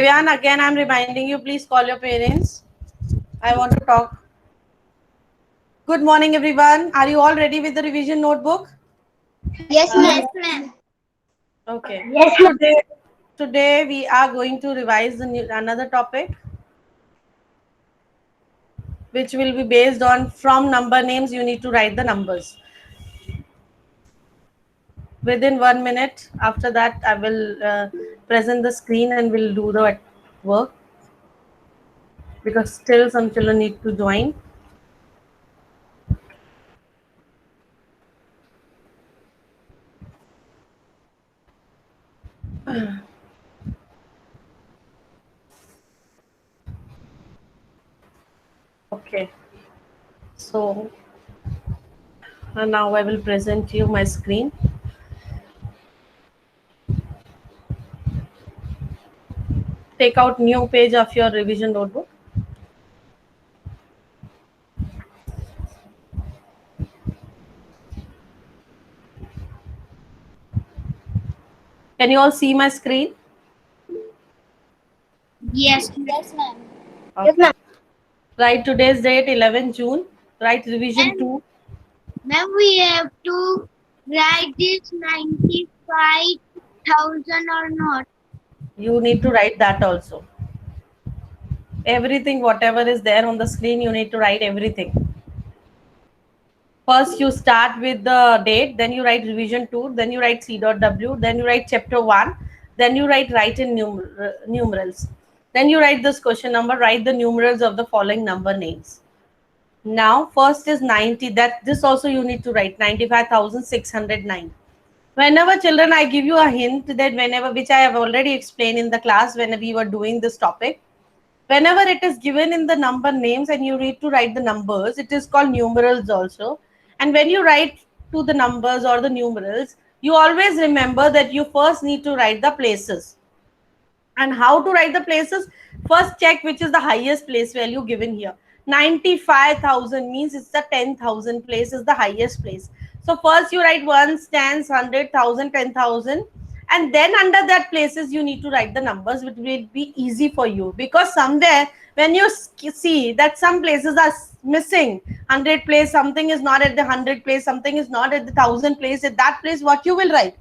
Devyan, again I'm reminding you, please call your parents. I want to talk. Good morning, everyone. Are you all ready with the revision notebook? Yes, ma'am. Yes, ma'am. Okay. Yes, ma'am. Today we are going to revise another topic, which will be based on from number names. You need to write the numbers within 1 minute. After that, I will present the screen and we'll do the work because still some children need to join. Okay. So now I will present you my screen. Take out new page of your revision notebook. Can you all see my screen? Yes. Yes, ma'am. Yes, Okay. ma'am. Write today's date 11 June. Write revision And 2. ma'am, we have to write this 95,000 or not. You need to write that also. Everything, whatever is there on the screen, you need to write everything. First, you start with the date, then you write revision 2, then you write C.W, then you write chapter 1, then you write in numerals. Then you write this question number, write the numerals of the following number names. Now, first is 90, that this also you need to write 95,609. Whenever children, I give you a hint that whenever, which I have already explained in the class when we were doing this topic, whenever it is given in the number names and you need to write the numbers, it is called numerals also. And when you write to the numbers or the numerals, you always remember that you first need to write the places. And how to write the places? First check which is the highest place value given here. 95,000 means it's the 10,000 place is the highest place. So first you write ones, tens, 100,000, 10,000, and then under that places you need to write the numbers, which will be easy for you, because somewhere when you see that some places are missing 100 place, something is not at the 100 place, something is not at the 1,000 place, at that place what you will write?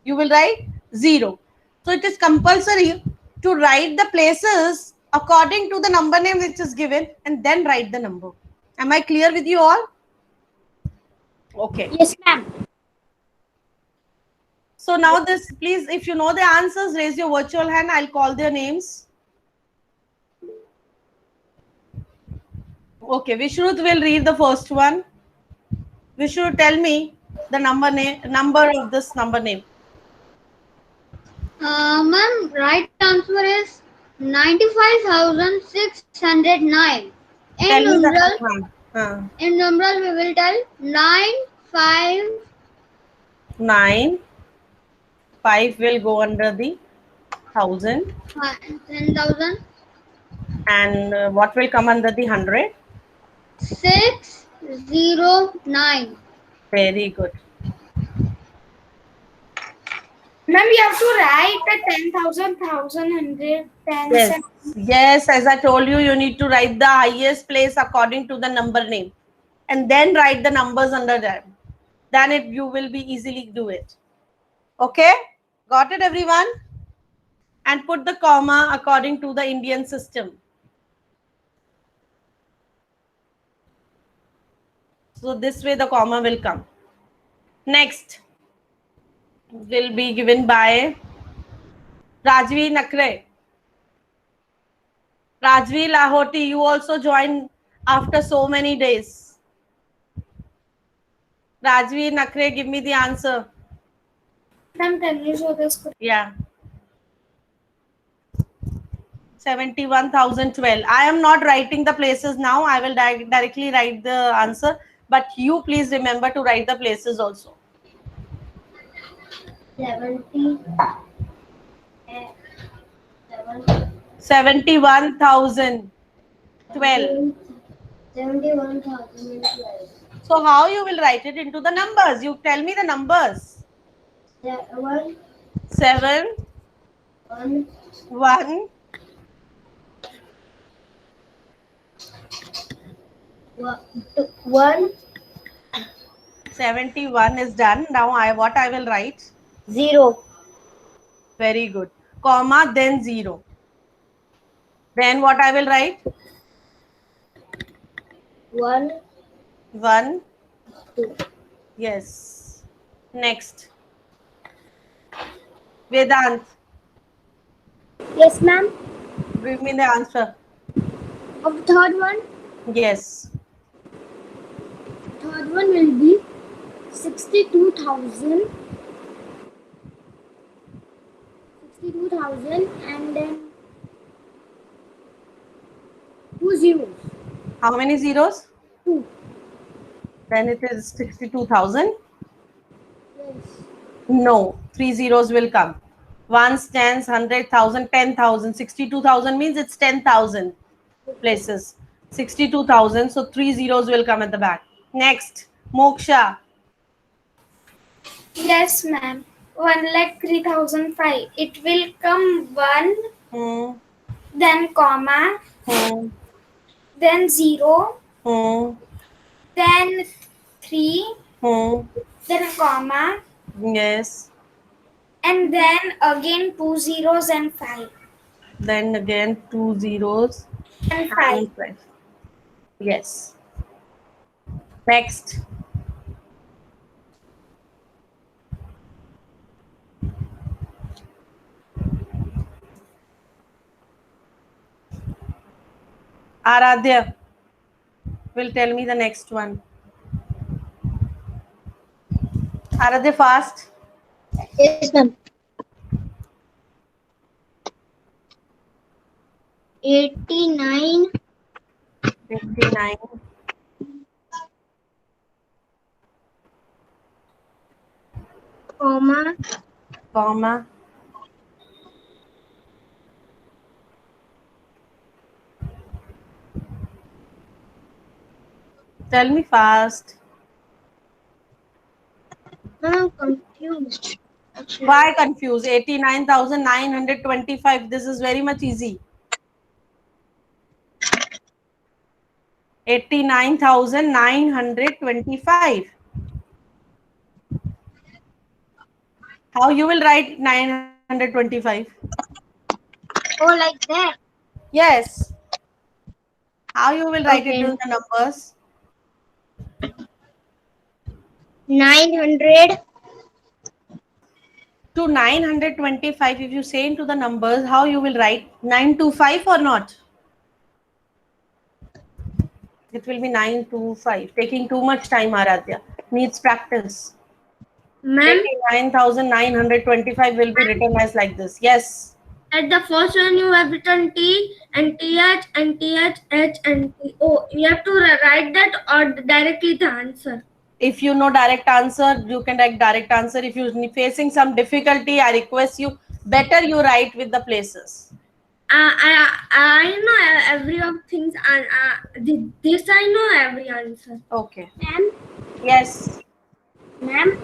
You will write 0. So it is compulsory to write the places according to the number name which is given and then write the number. Am I clear with you all? Okay. Yes, ma'am. So now this, please, if you know the answers, raise your virtual hand. I'll call their names. Okay, Vishrut will read the first one. Vishrut, tell me the number of this number name. Ma'am, right answer is 95,609. In Tell me the numeral, uh, we will tell 9, 5, 9. 5 will go under the 1,000. 10,000, And what will come under the 100? 609. Very good. Ma'am, you have to write the 10,000, 1,000, Yes. Yes, as I told you, you need to write the highest place according to the number name and then write the numbers under them. Then you will be easily do it. Okay? Got it, everyone? And put the comma according to the Indian system. So this way the comma will come. Next will be given by Rajvi Nakre. Rajvi Lahoti, you also joined after so many days. Rajvi Nakre, give me the answer. Ma'am, can you show the screen? Yeah. 71,012. I am not writing the places now. I will directly write the answer. But you please remember to write the places also. 71,012. 71,012. So how you will write it into the numbers? You tell me the numbers. 7, 7, 1, 1, 1 71 is done. Now what I will write? 0 Very good. Comma, then 0. Then what I will write? 1 1. 2. Yes. Next. Vedant, Yes, ma'am. give me the answer. Of the third one, Yes. third one will be 62,000. 62,000 and then 2 zeros. How many zeros? 2. Then it is 62,000. Yes. No, 3 zeros will come. Ones, tens, 100,000, 10,000. 62,000 means it's 10,000 places. 62,000. So 3 zeros will come at the back. Next, Moksha. Yes, ma'am. 1,03,005. It will come 1, Hmm. then comma, Hmm. then 0, Hmm. then 3, Hmm. then comma, Yes. and then again 2 zeros and 5. Then again 2 zeros And 5. and 5. Yes. Next. Aradhya will tell me the next one. Aradhya, fast. Yes, ma'am. 89, 59, comma, comma. Tell me fast. I'm confused. Actually. Why confused? 89,925. This is very much easy. 89,925. How you will write 925? Oh, like that. Yes. How you will write it Okay. in the numbers? 900. To 925, if you say into the numbers, how you will write 925 or not? It will be 925. Taking too much time, Aradhya. Needs practice. Ma'am, 89,925 will be written as like this. Yes. at the first one you have written T and TH and TH, H and T. Oh, you have to write that or directly the answer. If you know direct answer, you can write direct answer. If you're facing some difficulty, I request you, better you write with the places. I know every of things and this I know every answer. Okay. Ma'am, Yes. ma'am,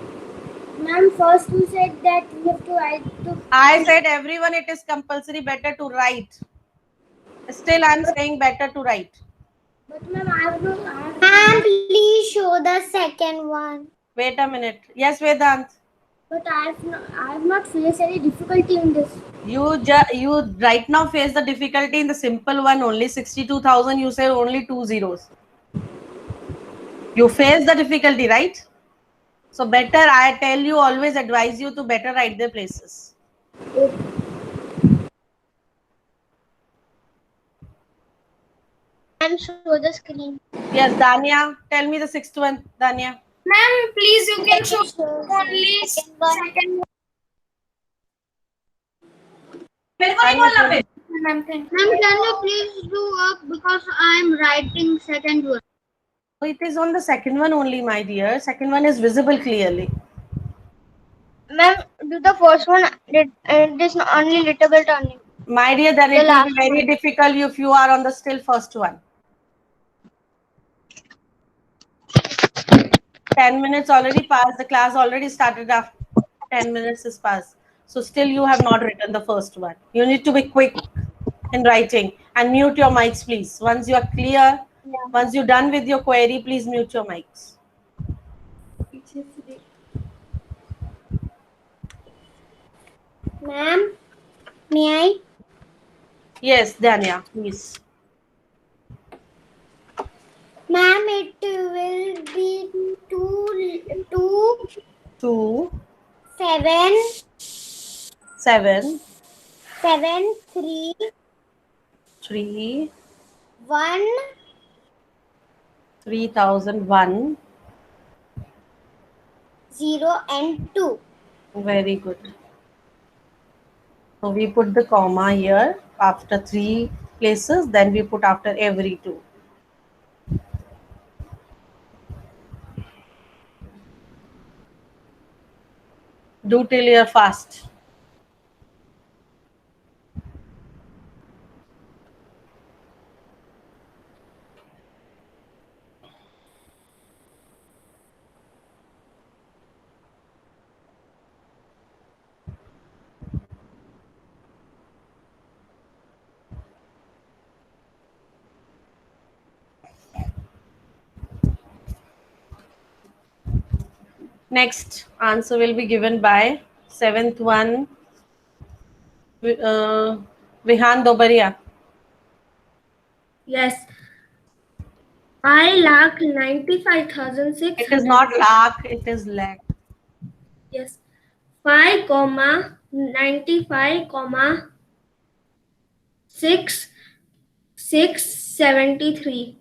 first you said that you have to write to. I said everyone it is compulsory better to write. Still I'm saying better to write. But ma'am, I have not. Ma'am, please show the second one. Wait a minute. Yes, Vedant. But I have not faced any difficulty in this. You right now face the difficulty in the simple one only. 62,000 you say only 2 zeros. You face the difficulty, right? So better, I tell you, always advise you to better write the places. And show the screen. Yes, Dania, tell me the sixth one, Dania. Ma'am, please you can show only second one. Ma'am, thank you. Ma'am, can you please do up because I am writing second one. It is on the second one only, my dear. Second one is visible clearly. Ma'am, do the first one. It is only little bit only. My dear, then it The will be last very difficult if you are on the still first one. 10 minutes already passed. The class already started after 10 minutes is passed. So still you have not written the first one. You need to be quick in writing and mute your mics, please. Once you are clear, Once you're done with your query, please mute your mics. Ma'am, may I? Yes, Danya, please. Ma'am, it will be 2, 2, 7, 7, 7, 3, 3, 1, 3001. 0 and 2. Very good. So we put the comma here after 3 places, then we put after every 2. Do till you're fast. Next answer will be given by 7th one, Vihan Dobaria. Yes. 5,95,600. It is not lakh, it is lakh. Yes. 5 comma 95 comma 673.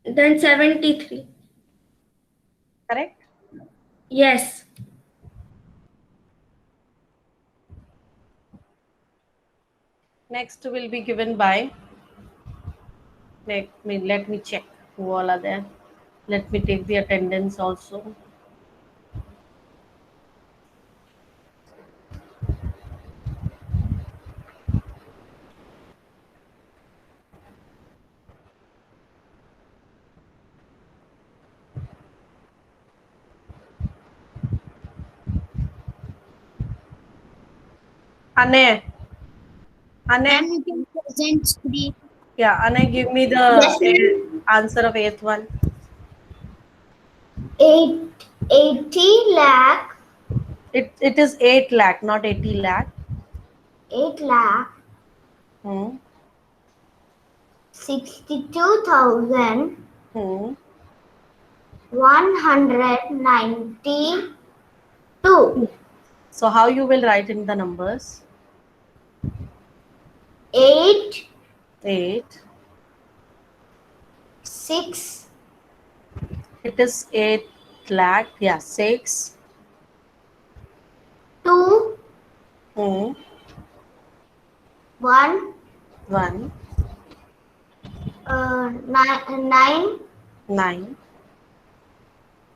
Then 73. Correct? Yes. Next will be given by, let me check who all are there. Let me take the attendance also. Ane. Ane. You can present screen. Yeah, Ane, give me the answer of 8th one. 80 lakh. It is 8 lakh, not 80 lakh. 8 lakh. 62,192. Hmm. So how you will write in the numbers? 8, 8. 6, It is 8 lakh. Yeah, 6. 2, 1. 1, 1. 9, 9.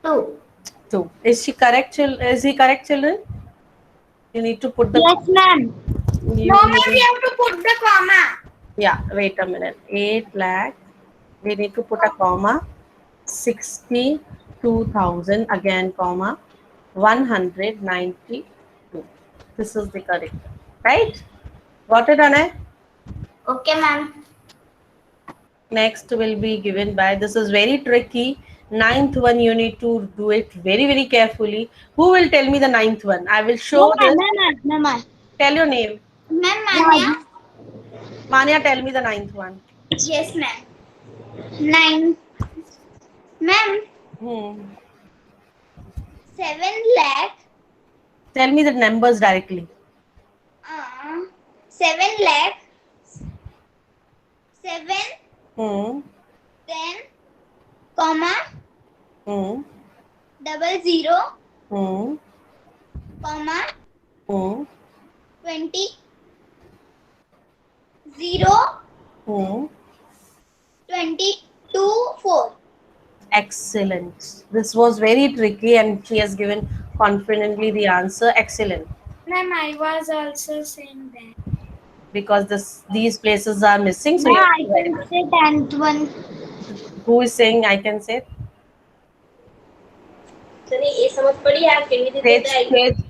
2. 2. Is he correct, children? You need to put the... Yes, ma'am. you- No, ma'am, we have to put the comma. Yeah, wait a minute. 8 lakh. We need to put a comma. 62,000 again, comma 192. This is the correct, right? Got it, Anay? Okay, ma'am. Next will be given by, this is very tricky. 9th one, you need to do it very, very carefully. Who will tell me the 9th one? I will show this. Ma'am. Tell your name. Ma'am, Manya? Manya, tell me the 9th one. Yes, ma'am. 9. Ma'am, 7 lakh. Tell me the numbers directly. 7 lakh. 7, 10, comma, 00, comma, 20, 0, 22, 4. Excellent. This was very tricky and she has given confidently the answer. Excellent. Ma'am, I was also saying that. Because these places are missing. So Yeah, you I have to can say 10th one. who is saying I can say?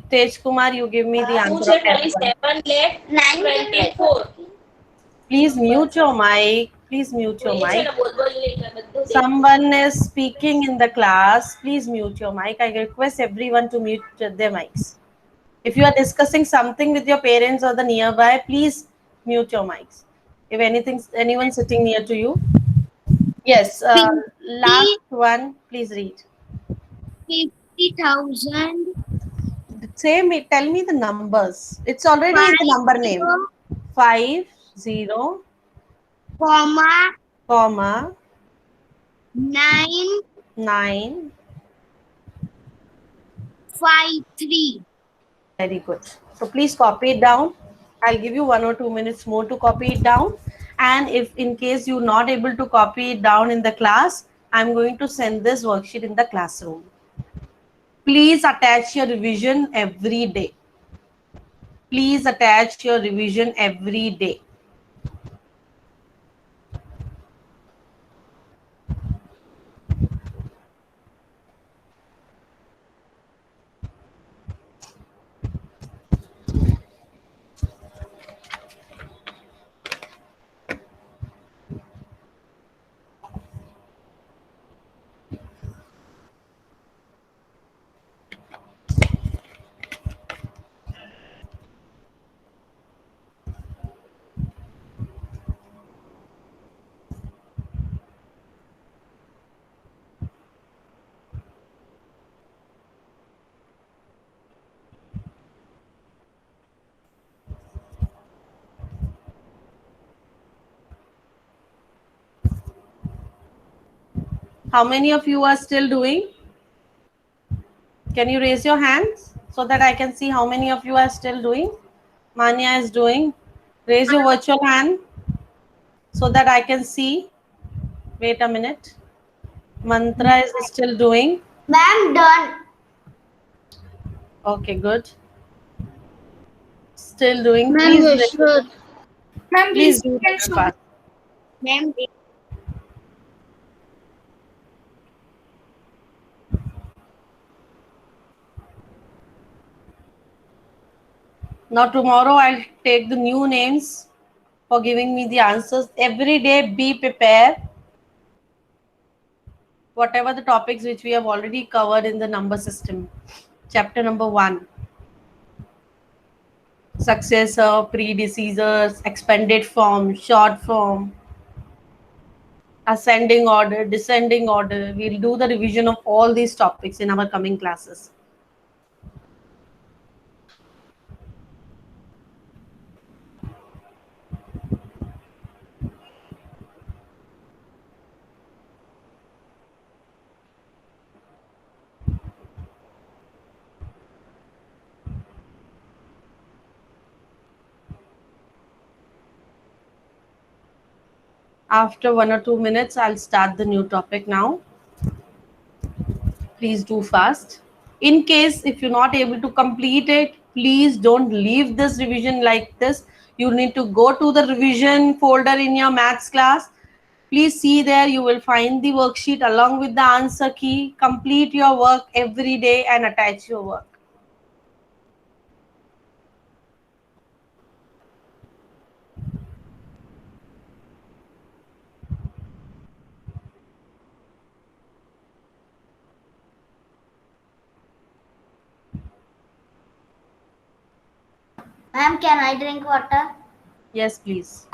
Tej Kumar, you give me the answer of 10th one. 9, 24. Please mute your mic. Please mute your mic. Someone is speaking in the class. Please mute your mic. I request everyone to mute their mics. If you are discussing something with your parents or the nearby, please mute your mics. If anyone sitting near to you. Yes, last one, please read. 50,000. Tell me the numbers. It's already in the number name. 5, 0, Comma comma, 9 9. 5 3. Very good. So please copy it down. I'll give you 1 or 2 minutes more to copy it down. And if in case you're not able to copy it down in the class, I'm going to send this worksheet in the classroom. Please attach your revision every day. Please attach your revision every day. How many of you are still doing? Can you raise your hands so that I can see how many of you are still doing? Manya is doing. Raise your virtual hand so that I can see. Wait a minute. Mantra is still doing. Ma'am, done. Okay, good. Still doing. Ma'am, you should. Ma'am, Please please do can little show. fast. Ma'am, Now tomorrow I'll take the new names for giving me the answers. Every day be prepared. Whatever the topics which we have already covered in the number system. Chapter number 1. Successor, predecessors, expanded form, short form, ascending order, descending order. We'll do the revision of all these topics in our coming classes. After 1 or 2 minutes, I'll start the new topic now. Please do fast. In case if you're not able to complete it, please don't leave this revision like this. You need to go to the revision folder in your maths class. Please see there, you will find the worksheet along with the answer key. Complete your work every day and attach your work. Ma'am, can I drink water? Yes, please.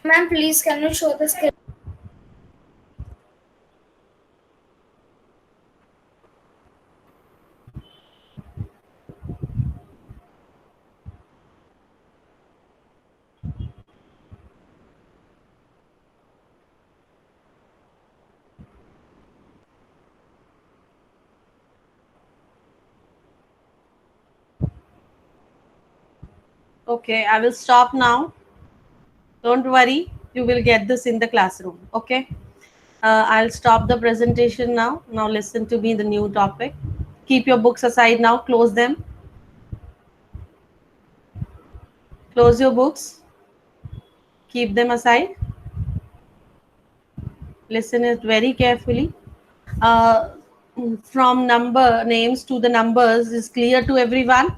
Ma'am, please can you show the screen? Okay, I will stop now. Don't worry, you will get this in the classroom. Okay. I'll stop the presentation now. Now listen to me the new topic. Keep your books aside now. Close them. Close your books. Keep them aside. Listen it very carefully. Uh, from number names to the numbers is clear to everyone.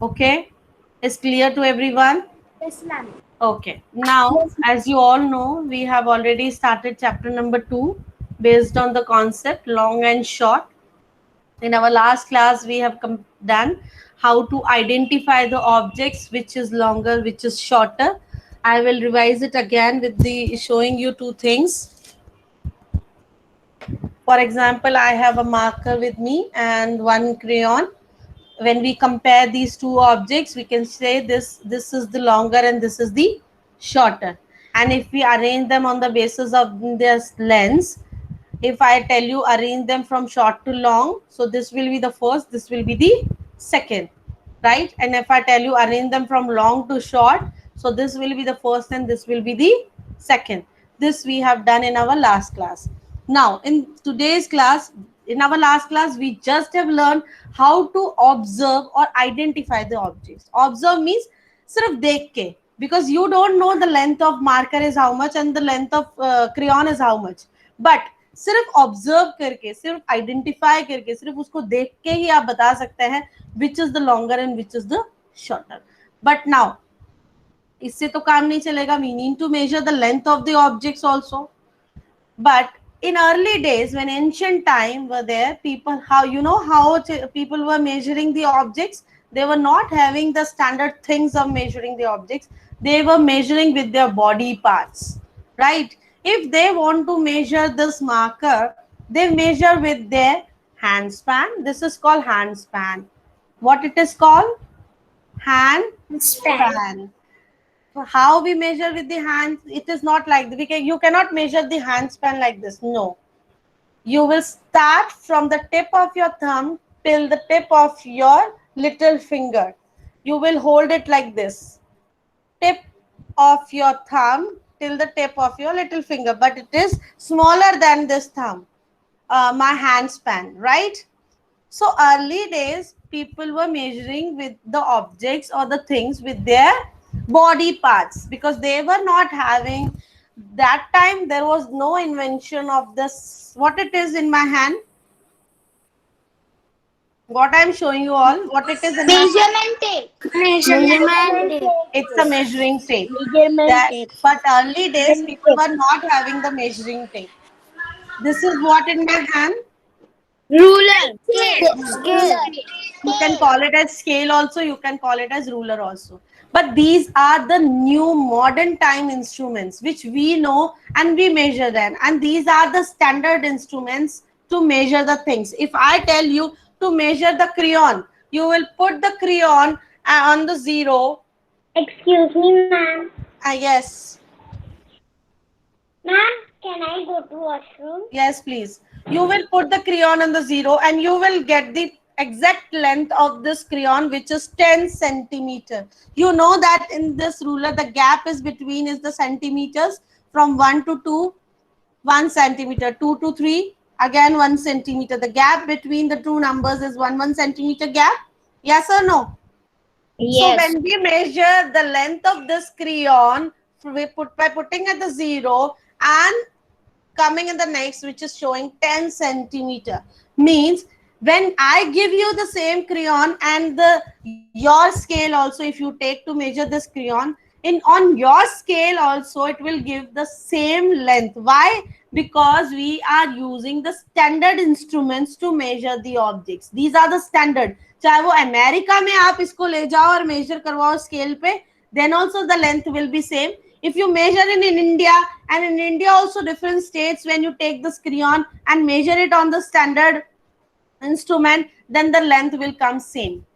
Okay, is clear to everyone. Yes, ma'am. Okay, now as you all know, we have already started chapter number 2 based on the concept long and short. In our last class, we have done how to identify the objects which is longer, which is shorter. I will revise it again with the showing you two things. For example, I have a marker with me and one crayon. When we compare these two objects, we can say this is the longer and this is the shorter. And if we arrange them on the basis of their lengths, if I tell you arrange them from short to long, so this will be the first, this will be the second, right? And if I tell you arrange them from long to short, so this will be the first and this will be the second. This we have done in our last class. Now in today's class, in our last class, we just have learned how to observe or identify the objects. Observe means सिर्फ देख के, because you don't know the length of marker is how much and the length of crayon is how much, but सिर्फ observe करके, सिर्फ identify करके, सिर्फ उसको देख के ही आप बता सकते हैं which is the longer and which is the shorter. But now इससे तो काम नहीं चलेगा. We need to measure the length of the objects also. But in early days, when ancient time were there, people, how you know how people were measuring the objects? They were not having the standard things of measuring the objects. They were measuring with their body parts, right? If they want to measure this marker, they measure with their hand span. This is called hand span. What it is called? Hand span. How we measure with the hands? It is not like you cannot measure the hand span like this. No, you will start from the tip of your thumb till the tip of your little finger. You will hold it like this, tip of your thumb till the tip of your little finger, but it is smaller than this thumb, my hand span, right? So early days, people were measuring with the objects or the things with their body parts, because they were not having, that time there was no invention of this. What it is in my hand, what I'm showing you all, what it is in Measurement tape. Measurement tape. it's a measuring tape. Tape. But early days people were not having the measuring tape. This is what in my hand. Ruler. Scale. You can call it as scale also, you can call it as ruler also. But these are the new modern time instruments which we know and we measure them. And these are the standard instruments to measure the things. If I tell you to measure the crayon, you will put the crayon on the zero. Excuse me, ma'am. Yes. Ma'am, can I go to washroom? Yes, please. You will put the crayon on the zero and you will get the exact length of this crayon, which is 10 centimeter. You know that in this ruler, the gap is between is the centimeters, from 1 to 2, 1 centimeter, 2 to 3, again 1 centimeter. The gap between the two numbers is 1 centimeter gap. Yes or no? Yes. So when we measure the length of this crayon, we put by putting at the zero and coming in the next, which is showing 10 centimeter, means when I give you the same crayon and your scale also, if you take to measure this crayon, on your scale also it will give the same length. Why? Because we are using the standard instruments to measure the objects. These are the standard. चाहे वो America में आप इसको ले जाओ और major करवाओ scale पे, then also the length will be same. If you measure in India, and in India also different states, when you take this crayon and measure it on the standard instrument, then the length will come same,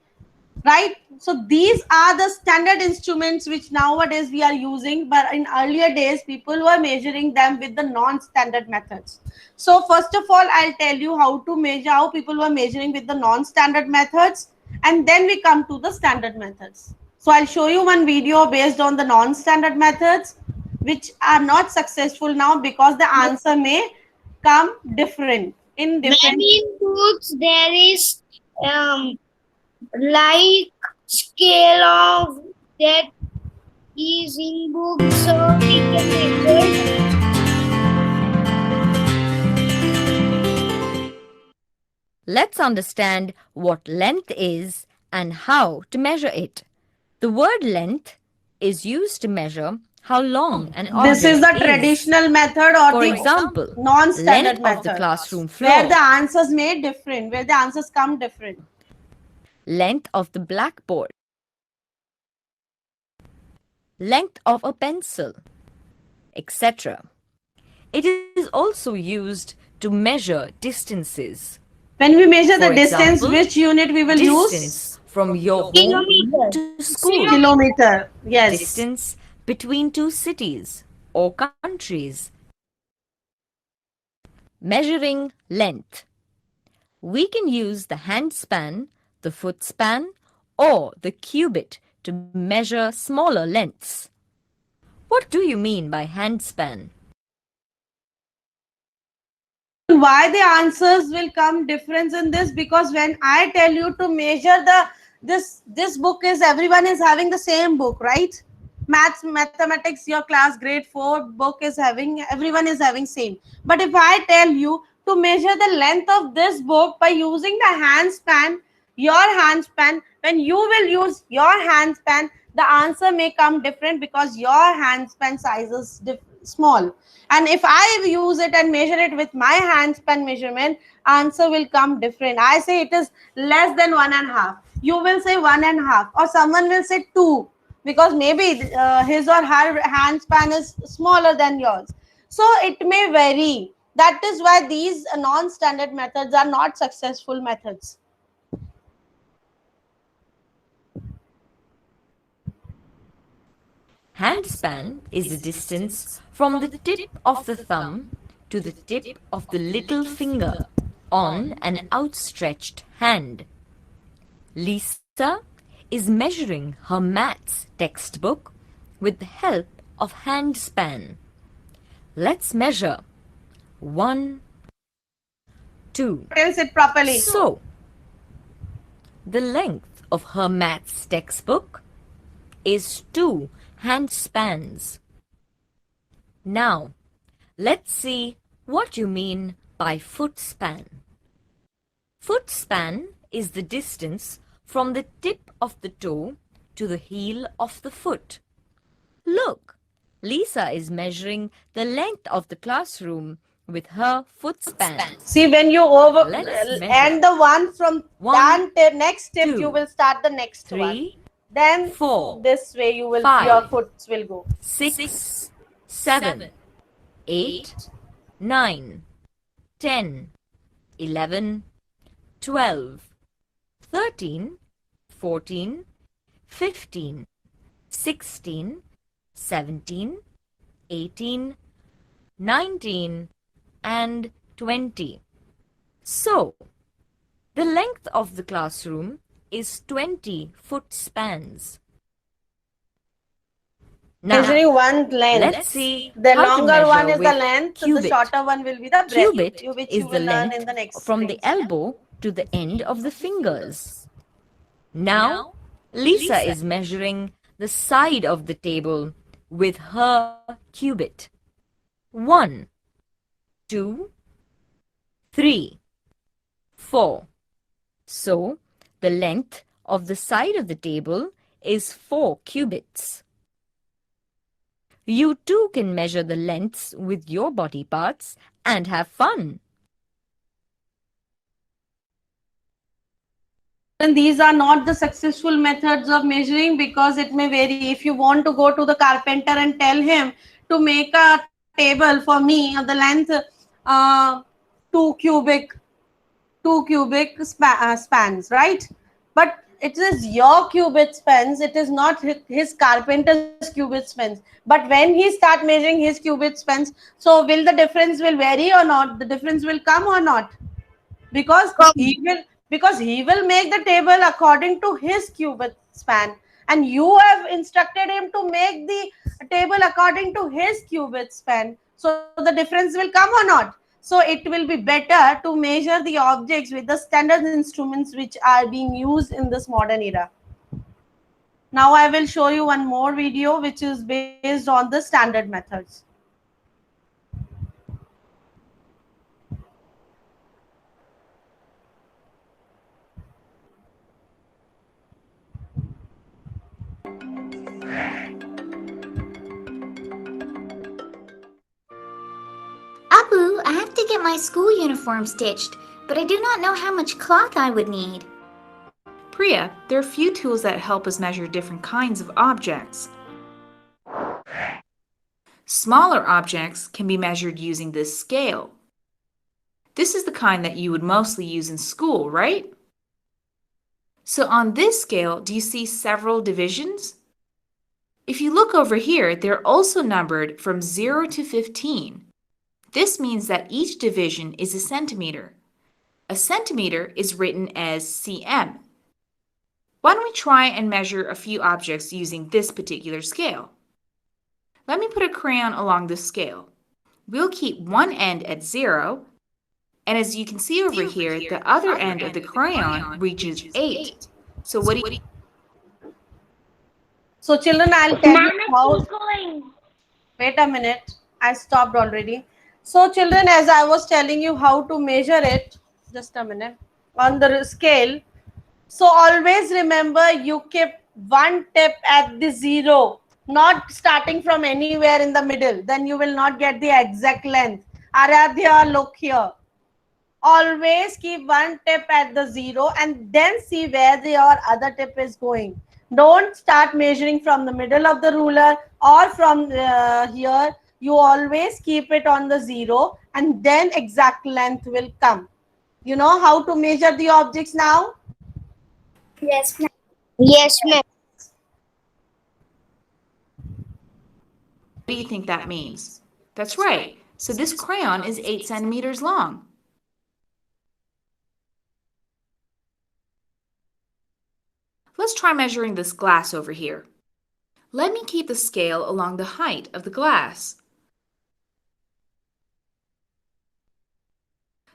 right? So these are the standard instruments which nowadays we are using, but in earlier days people were measuring them with the non-standard methods. So first of all, I'll tell you how to measure, how people were measuring with the non-standard methods, and then we come to the standard methods. So I'll show you one video based on the non-standard methods which are not successful now because the answer may come different in different. Maybe in books there is like scale of that is in books, so we can measure. Let's understand what length is and how to measure it. The word length is used to measure how long an object This is the traditional method or For the example, non-standard length of the method, classroom where floor, the answers made different, where the answers come different. length of the blackboard, length of a pencil, etc. It is also used to measure distances. When we measure For the distance, example, which unit we will use? distance from your home Kilometer. to school, Kilometer. Yes. distance between two cities or countries. Measuring length. We can use the hand span, the foot span, or the cubit to measure smaller lengths. What do you mean by hand span? Why the answers will come difference in this? Because when I tell you to measure the this book is, everyone is having the same book, right? Mathematics, your class grade 4 book is having, everyone is having same. But if I tell you to measure the length of this book by using the hand span, your hand span, when you will use your hand span, the answer may come different because your hand span size is small. And if I use it and measure it with my hand span measurement, answer will come different. I say it is less than 1.5, you will say 1.5, or someone will say 2, because maybe his or her hand span is smaller than yours. So it may vary. That is why these non-standard methods are not successful methods. Hand span is the distance from the tip of the thumb to the tip of the little finger on an outstretched hand. Lisa is measuring her maths textbook with the help of hand span. Let's measure 1, 2. Tell it properly. So, the length of her maths textbook is 2 hand spans. Now, let's see what you mean by foot span. Foot span is the distance from the tip of the toe to the heel of the foot. Look, Lisa is measuring the length of the classroom with her foot span. See, when you over Let's measure. and the one from 1, that next tip, 2, you will start the next 3, one. Then 4, this way you will 5, your foot will go. 6, 7, 8, 9, 10, 11, 12, 13, 14, 15, 16, 17, 18, 19, and 20. So, the length of the classroom is 20 foot spans. Now, Measuring one length. let's see The how to longer measure one is the with length, the cubit. shorter one will be the breadth, Cubit which is you the will learn in length the next from the things. elbow to the end of the fingers. Now, Lisa is measuring the side of the table with her cubit. 1, 2, 3, 4. So, the length of the side of the table is 4 cubits. You too can measure the lengths with your body parts and have fun. And these are not the successful methods of measuring because it may vary. If you want to go to the carpenter and tell him to make a table for me of the length uh, 2 cubic spans, right? But it is your cubit spans, it is not his carpenter's cubit spans. But when he start measuring his cubit spans, so will the difference will vary or not? The difference will come or not? Because he will make the table according to his cubit span, and you have instructed him to make the table according to his cubit span. So the difference will come or not? So it will be better to measure the objects with the standard instruments which are being used in this modern era. Now I will show you one more video which is based on the standard methods. I have to get my school uniform stitched, but I do not know how much cloth I would need. Priya, there are a few tools that help us measure different kinds of objects. Smaller objects can be measured using this scale. This is the kind that you would mostly use in school, right? So on this scale, do you see several divisions? If you look over here, they're also numbered from 0 to 15. This means that each division is a centimeter. A centimeter is written as cm. Why don't we try and measure a few objects using this particular scale? Let me put a crayon along this scale. We'll keep one end at 0, and as you can see over here, the other end of the crayon reaches 8. So what do you... So children, I'll tell you how. going. Wait a minute. I stopped already. So children, as I was telling you how to measure it, just a minute, on the scale. So always remember, you keep one tip at the 0, not starting from anywhere in the middle. Then you will not get the exact length. Aradhya, look here. Always keep one tip at the 0 and then see where your other tip is going. Don't start measuring from the middle of the ruler or from here. You always keep it on the 0 and then exact length will come. You know how to measure the objects now? Yes, ma'am. Yes, ma'am. What do you think that means? That's right. So this crayon is 8 centimeters long. Let's try measuring this glass over here. Let me keep the scale along the height of the glass.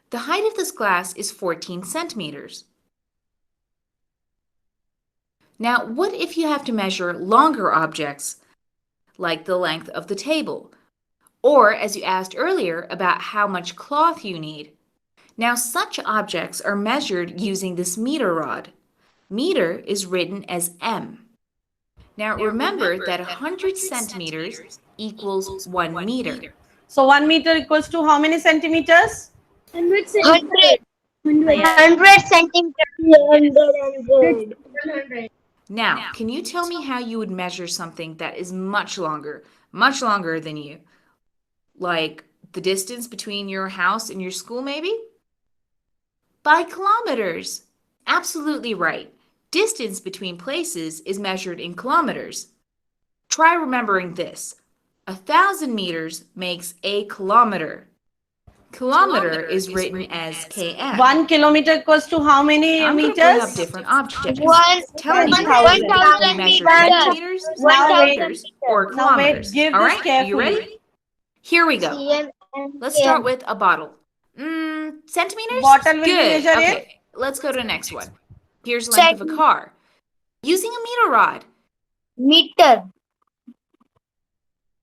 The height of this glass is 14 centimeters. Now, what if you have to measure longer objects, like the length of the table? Or, as you asked earlier, about how much cloth you need. Now, such objects are measured using this meter rod. Meter is written as m. Now, remember that 100 centimeters equals 1 meter. So 1 meter equals to how many centimeters? 100 centimeters. 100 centimeters. 100. Now, can you tell me how you would measure something that is much longer than you? Like the distance between your house and your school, maybe? By kilometers. Absolutely right. Distance between places is measured in kilometers. Try remembering this. 1,000 meters makes a kilometer. Kilometer is written as km. 1 kilometer equals to how many I'm going to bring up meters? different objects. One- Tell me 1,000 how you measure centimeters, Now wait. meters, or Now wait, kilometers. give All this right, carefully. you ready? Here we go. Let's start with a bottle. Centimeters? Bottle will be Good. measured in? Okay, let's go to the next one. Here's the length of a car. Using a meter rod. Meter.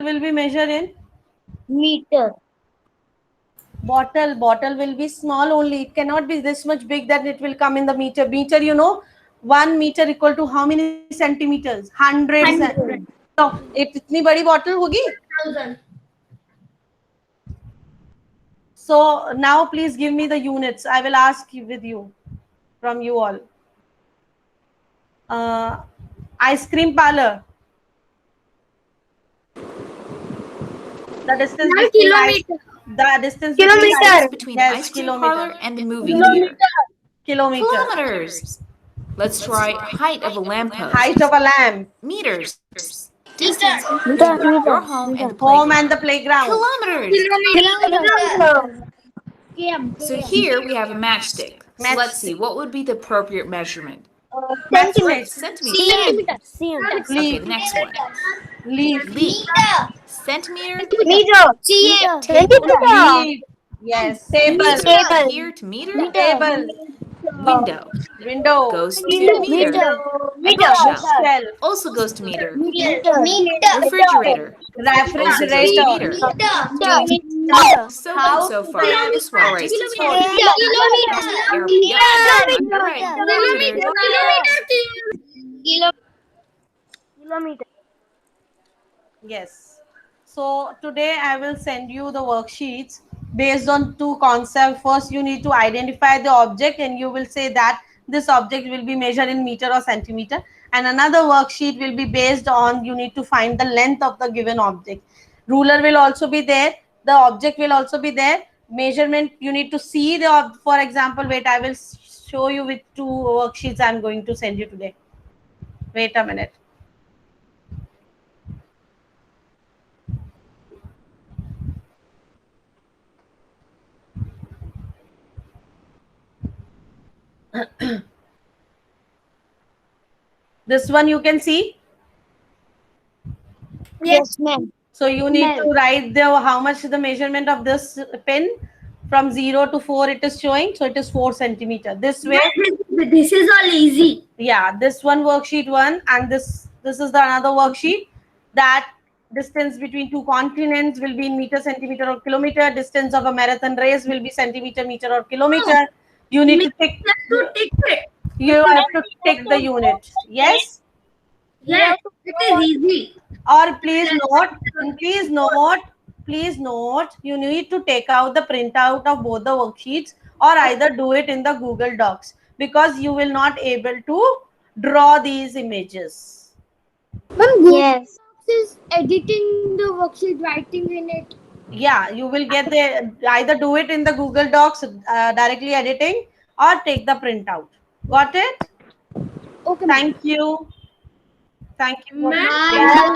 Will be measured in? Meter. Bottle will be small only. It cannot be this much big that it will come in the meter. Meter, you know, 1 meter equal to how many centimeters? 100. So, itni badi bottle hogi? 1000. So now please give me the units. I will ask you with you, from you all. Ice cream parlor. The distance between the distance Kilometer. Between Yes, ice cream kilometer. parlor and the movie theater. Kilometer. Kilometers. Let's try height of a lamppost. Height of a lamp. Meters. Distance between your home and the Home playground. and the playground. So here we have a matchstick. So let's see, what would be the appropriate measurement? That's Right, right. centimeters. Okay, the next one. Leaf. Leaf. Centimeter. Leaf. Yes. Table. From here to meter. Table. Window. Window. Goes to meter. Bookshelf. Shelf. Also goes to meter. Refrigerator. Refrigerator. Refrigerator. So good so far. This one. All right. You're right. Kilometer. Yes. So today I will send you the worksheets. based on two concepts. First, you need to identify the object, and you will say that this object will be measured in meter or centimeter. And another worksheet will be based on you need to find the length of the given object. Ruler will also be there. The object will also be there. Measurement, you need to see the, for example, wait, I will show you with two worksheets I'm going to send you today. Wait a minute. This one you can see. Yes, ma'am. So you need to write the how much is the measurement of this pin from 0 to 4 it is showing. So it is 4 centimeter. This way, This is all easy. yeah, this one worksheet one, and this is the another worksheet. That distance between two continents will be in meter, centimeter, or kilometer. Distance of a marathon race will be centimeter, meter, or kilometer. You need to take. You have to tick it. You have to take the unit. Yes. Yes, it is easy. Or please note, you need to take out the printout of both the worksheets, or either do it in the Google Docs, because you will not able to draw these images. Yes. Is editing the worksheet, writing in it. Yeah, you will get the either do it in the Google Docs directly editing, or take the printout. Got it? Okay. Thank you. Thank you. Ma'am. Yeah.